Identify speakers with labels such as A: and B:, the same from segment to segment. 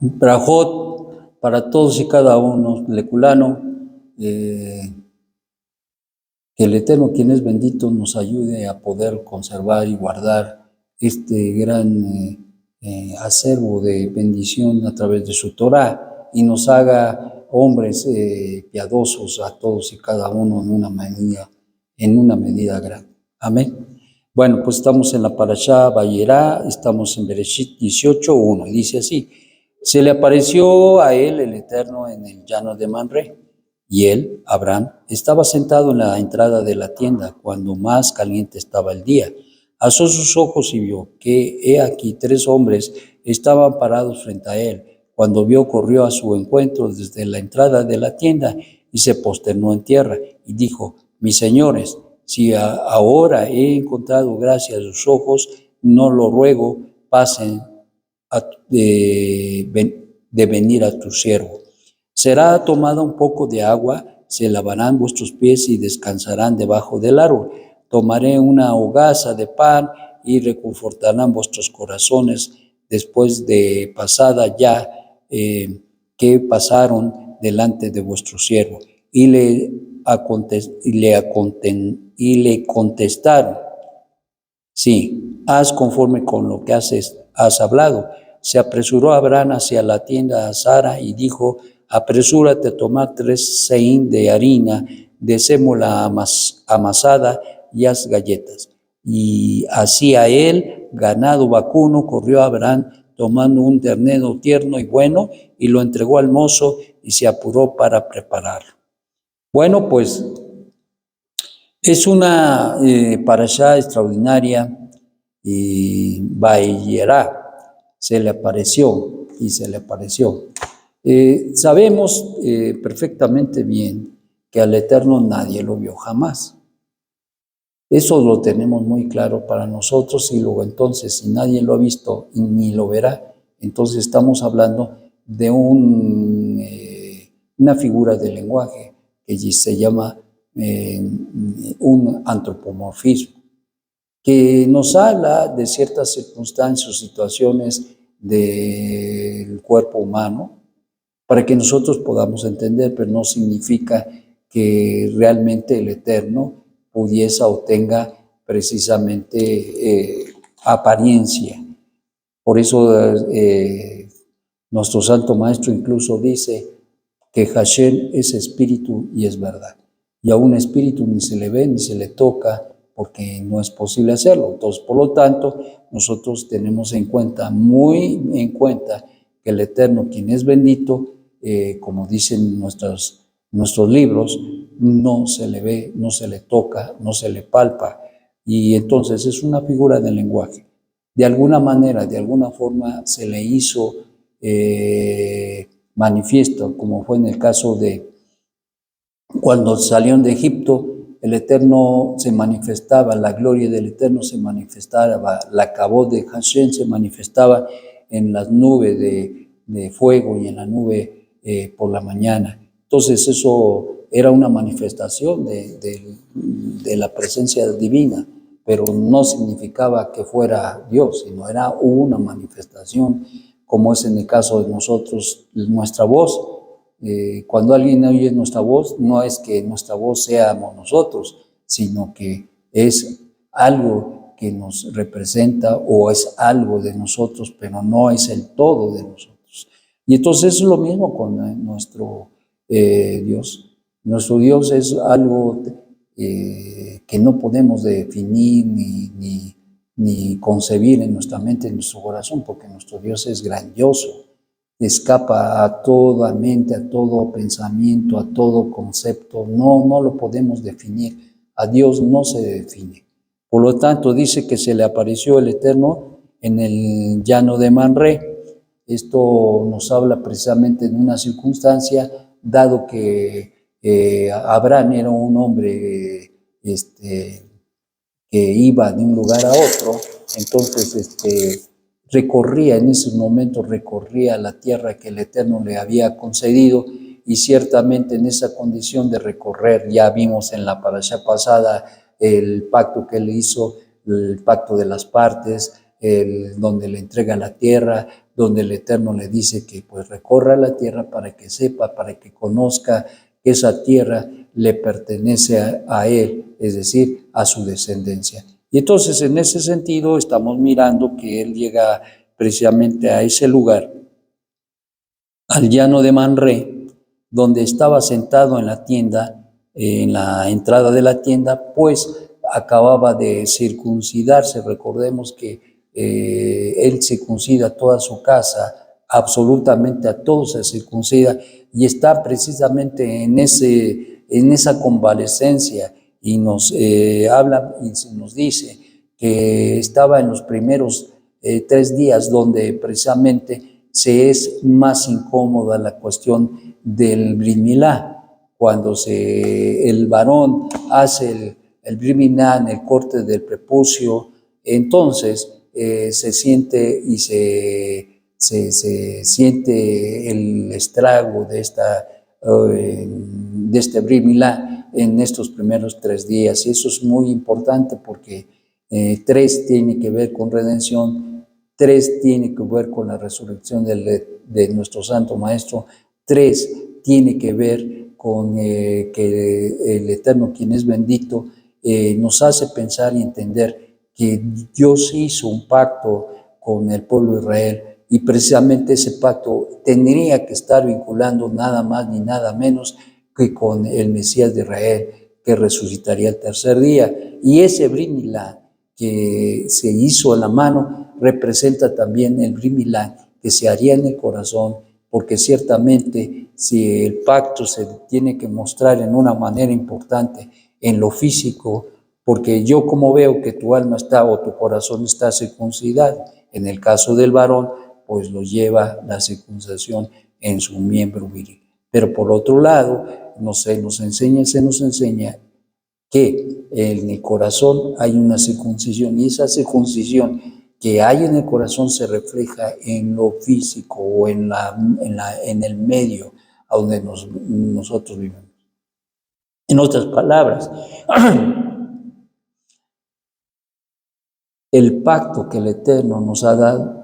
A: Brajot para todos y cada uno, Leculano, que el Eterno, quien es bendito, nos ayude a poder conservar y guardar este gran acervo de bendición a través de su Torah y nos haga hombres piadosos a todos y cada uno en una medida grande. Amén. Bueno, pues estamos en la Parashá Vayera, estamos en Bereshit 18:1, y dice así: se le apareció a él el Eterno en el llano de Manré, y él, Abraham, estaba sentado en la entrada de la tienda cuando más caliente estaba el día. Alzó sus ojos y vio que, he aquí, 3 hombres estaban parados frente a él. Cuando vio, corrió a su encuentro desde la entrada de la tienda y se posternó en tierra y dijo: mis señores, si ahora he encontrado gracia a sus ojos, no lo ruego, pasen de venir a tu siervo. Será tomada un poco de agua, se lavarán vuestros pies y descansarán debajo del árbol. Tomaré una hogaza de pan y reconfortarán vuestros corazones después de pasada ya que pasaron delante de vuestro siervo. Y le contestaron: sí, haz conforme con lo que has hablado. Se apresuró Abraham hacia la tienda a Sara y dijo: apresúrate a tomar 3 seín de harina de sémola amasada y haz galletas. Y hacía él ganado vacuno, corrió Abraham tomando un ternero tierno y bueno, y lo entregó al mozo y se apuró para prepararlo. Bueno, pues es una parashá extraordinaria, y Vayera, se le apareció. Sabemos perfectamente bien que al Eterno nadie lo vio jamás. Eso lo tenemos muy claro para nosotros, y luego entonces, si nadie lo ha visto y ni lo verá, entonces estamos hablando de una figura de lenguaje que se llama un antropomorfismo, que nos habla de ciertas circunstancias o situaciones del cuerpo humano para que nosotros podamos entender, pero no significa que realmente el Eterno pudiese o tenga precisamente apariencia. Por eso nuestro Santo Maestro incluso dice que Hashem es espíritu y es verdad. Y a un espíritu ni se le ve ni se le toca, porque no es posible hacerlo. Entonces, por lo tanto, nosotros tenemos muy en cuenta, que el Eterno, quien es bendito, como dicen nuestros libros, no se le ve, no se le toca, no se le palpa. Y entonces es una figura del lenguaje. De alguna manera, de alguna forma, se le hizo manifiesto, como fue en el caso de cuando salieron de Egipto. El Eterno se manifestaba, la gloria del Eterno se manifestaba, la cabot de Hashem se manifestaba en las nubes de fuego y en la nube por la mañana. Entonces eso era una manifestación de la presencia divina, pero no significaba que fuera Dios, sino era una manifestación, como es en el caso de nosotros, nuestra voz. Cuando alguien oye nuestra voz, no es que nuestra voz seamos nosotros, sino que es algo que nos representa o es algo de nosotros, pero no es el todo de nosotros. Y entonces es lo mismo con nuestro Dios. Nuestro Dios es algo que no podemos definir ni concebir en nuestra mente, en nuestro corazón, porque nuestro Dios es grandioso. Escapa a toda mente, a todo pensamiento, a todo concepto. No lo podemos definir. A Dios no se define. Por lo tanto, dice que se le apareció el Eterno en el llano de Manré. Esto nos habla precisamente de una circunstancia, dado que Abraham era un hombre que iba de un lugar a otro. Entonces, recorría en esos momentos, la tierra que el Eterno le había concedido, y ciertamente en esa condición de recorrer, ya vimos en la parashá pasada el pacto que él hizo, el pacto de las partes, donde le entrega la tierra, donde el Eterno le dice que pues recorra la tierra para que sepa, para que conozca que esa tierra le pertenece a él, es decir, a su descendencia. Y entonces en ese sentido estamos mirando que él llega precisamente a ese lugar, al llano de Manré, donde estaba sentado en la tienda, en la entrada de la tienda, pues acababa de circuncidarse. Recordemos que él circuncida toda su casa, absolutamente a todos se circuncida, y está precisamente en esa convalescencia, y nos habla y nos dice que estaba en los primeros 3 días donde precisamente se es más incómoda la cuestión del Brit Milá, cuando el varón hace el Brit Milá en el corte del prepucio, entonces se siente y se siente el estrago de este Brit Milá en estos primeros 3 días, y eso es muy importante porque 3 tiene que ver con redención, 3 tiene que ver con la resurrección de nuestro Santo Maestro, 3 tiene que ver con que el Eterno, quien es bendito, nos hace pensar y entender que Dios hizo un pacto con el pueblo de Israel, y precisamente ese pacto tendría que estar vinculando nada más ni nada menos que con el Mesías de Israel, que resucitaría el tercer día. Y ese Brit Milá que se hizo a la mano representa también el Brit Milá que se haría en el corazón, porque ciertamente si el pacto se tiene que mostrar en una manera importante en lo físico, porque yo como veo que tu alma está o tu corazón está circuncidado, en el caso del varón, pues lo lleva la circuncisión en su miembro viril. Pero por otro lado, se nos enseña que en el corazón hay una circuncisión, y esa circuncisión que hay en el corazón se refleja en lo físico o en el medio a donde nosotros vivimos. En otras palabras, el pacto que el Eterno nos ha dado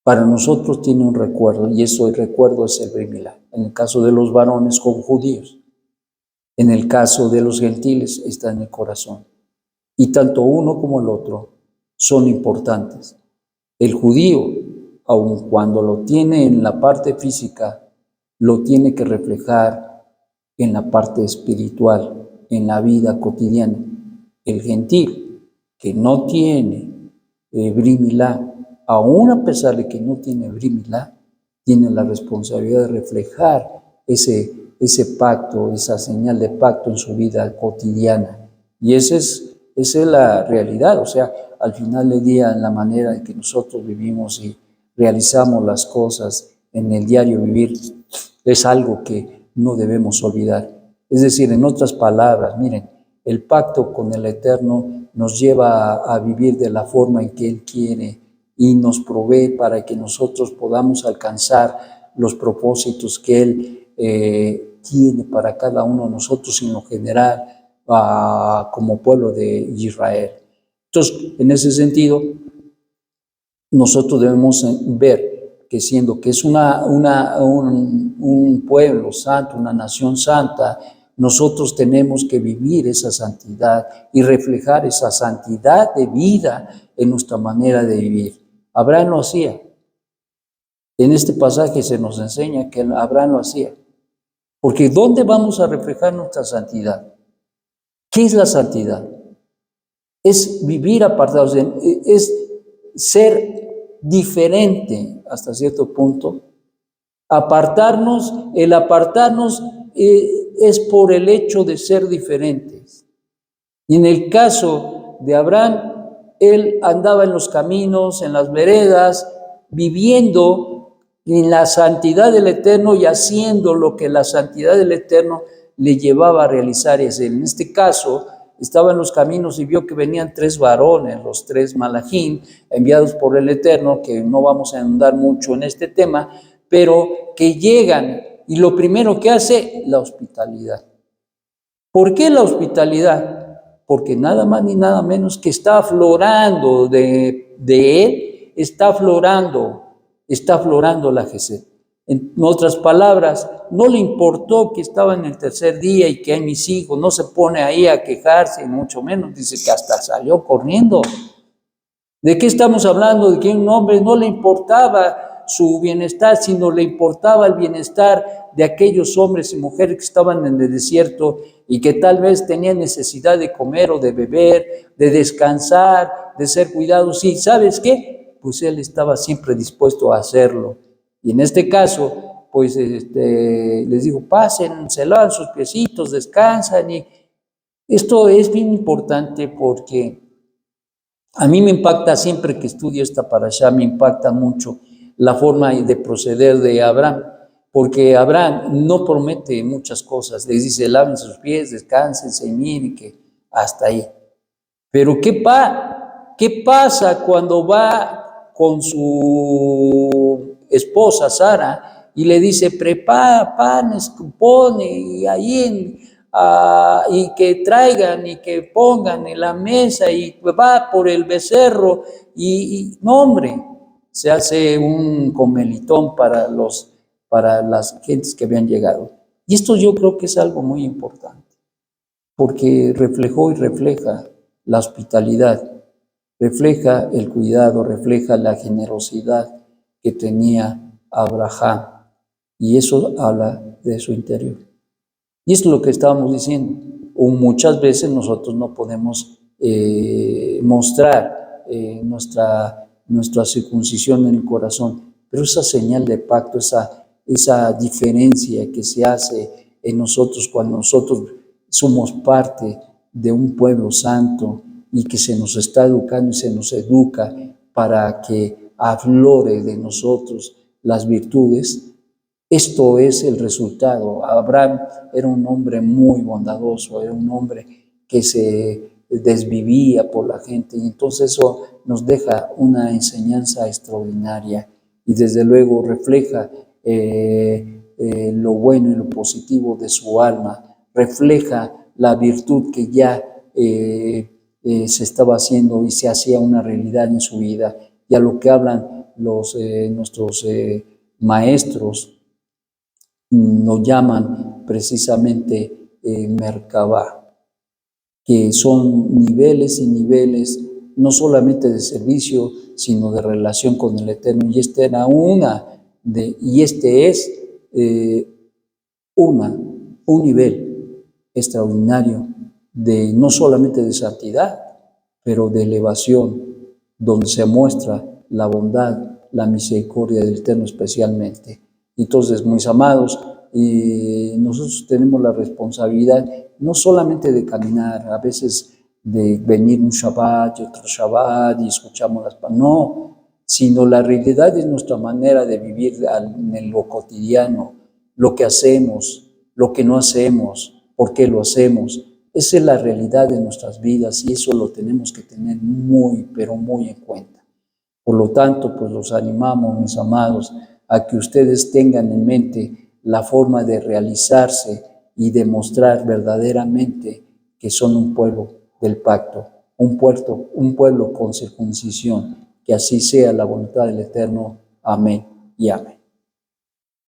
A: para nosotros tiene un recuerdo, y el recuerdo es el Brit Milá. En el caso de los varones con judíos, en el caso de los gentiles está en el corazón. Y tanto uno como el otro son importantes. El judío, aun cuando lo tiene en la parte física, lo tiene que reflejar en la parte espiritual, en la vida cotidiana. El gentil, que no tiene Brit Milá, aún a pesar de que no tiene Brit Milá, tiene la responsabilidad de reflejar ese pacto, esa señal de pacto en su vida cotidiana. Y esa es la realidad. O sea, al final del día, en la manera en que nosotros vivimos y realizamos las cosas en el diario vivir, es algo que no debemos olvidar. Es decir, en otras palabras, miren, el pacto con el Eterno nos lleva a vivir de la forma en que Él quiere, y nos provee para que nosotros podamos alcanzar los propósitos que Él tiene para cada uno de nosotros, en lo general, como pueblo de Israel. Entonces, en ese sentido, nosotros debemos ver que siendo que es un pueblo santo, una nación santa, nosotros tenemos que vivir esa santidad y reflejar esa santidad de vida en nuestra manera de vivir. Abraham lo hacía. En este pasaje se nos enseña que Abraham lo hacía. Porque ¿dónde vamos a reflejar nuestra santidad? ¿Qué es la santidad? Es vivir apartados, es ser diferente hasta cierto punto. El apartarnos es por el hecho de ser diferentes. Y en el caso de Abraham, él andaba en los caminos, en las veredas, viviendo en la santidad del Eterno y haciendo lo que la santidad del Eterno le llevaba a realizar. En este caso, estaba en los caminos y vio que venían 3 varones, los 3 malajim, enviados por el Eterno, que no vamos a ahondar mucho en este tema, pero que llegan y lo primero que hace, la hospitalidad. ¿Por qué la hospitalidad? porque nada más ni nada menos que está aflorando de él, está aflorando la Gesed. En otras palabras, no le importó que estaba en el tercer día y que hay mis hijos, no se pone ahí a quejarse, mucho menos, dice que hasta salió corriendo. ¿De qué estamos hablando? De que un hombre no le importaba su bienestar, sino le importaba el bienestar de aquellos hombres y mujeres que estaban en el desierto y que tal vez tenían necesidad de comer o de beber, de descansar, de ser cuidados. Y ¿sabes qué? Pues él estaba siempre dispuesto a hacerlo. Y en este caso, pues les digo, pasen, se lavan sus piecitos, descansan. Y esto es bien importante porque a mí me impacta siempre que estudio esta parashá, me impacta mucho la forma de proceder de Abraham, porque Abraham no promete muchas cosas, les dice, laven sus pies, descánsense y miren que hasta ahí. Pero ¿qué pasa cuando va con su esposa Sara y le dice, prepara panes, pone y ahí y que traigan y que pongan en la mesa y va por el becerro y no, hombre, se hace un comelitón para las gentes que habían llegado. Y esto yo creo que es algo muy importante, porque reflejó y refleja la hospitalidad, refleja el cuidado, refleja la generosidad que tenía Abraham, y eso habla de su interior. Y es lo que estábamos diciendo. Muchas veces nosotros no podemos mostrar nuestra circuncisión en el corazón, pero esa señal de pacto, esa diferencia que se hace en nosotros cuando nosotros somos parte de un pueblo santo y que se nos está educando y se nos educa para que aflore de nosotros las virtudes. Esto es el resultado. Abraham era un hombre muy bondadoso, era un hombre que se desvivía por la gente, y entonces eso nos deja una enseñanza extraordinaria y desde luego refleja lo bueno y lo positivo de su alma, refleja la virtud que ya se estaba haciendo y se hacía una realidad en su vida, y a lo que hablan nuestros maestros nos llaman precisamente Merkabah, que son niveles y niveles, no solamente de servicio, sino de relación con el Eterno. Y este era un nivel extraordinario de no solamente de santidad, pero de elevación, donde se muestra la bondad, la misericordia del Eterno especialmente. Entonces, mis amados, nosotros tenemos la responsabilidad no solamente de caminar, a veces de venir un Shabbat y otro Shabbat y escuchamos las palabras, no, sino la realidad es nuestra manera de vivir en lo cotidiano, lo que hacemos, lo que no hacemos, por qué lo hacemos. Esa es la realidad de nuestras vidas y eso lo tenemos que tener muy, pero muy en cuenta. Por lo tanto, pues los animamos, mis amados, a que ustedes tengan en mente la forma de realizarse y demostrar verdaderamente que son un pueblo del pacto, un pueblo con circuncisión. Que así sea la voluntad del Eterno. Amén y amén.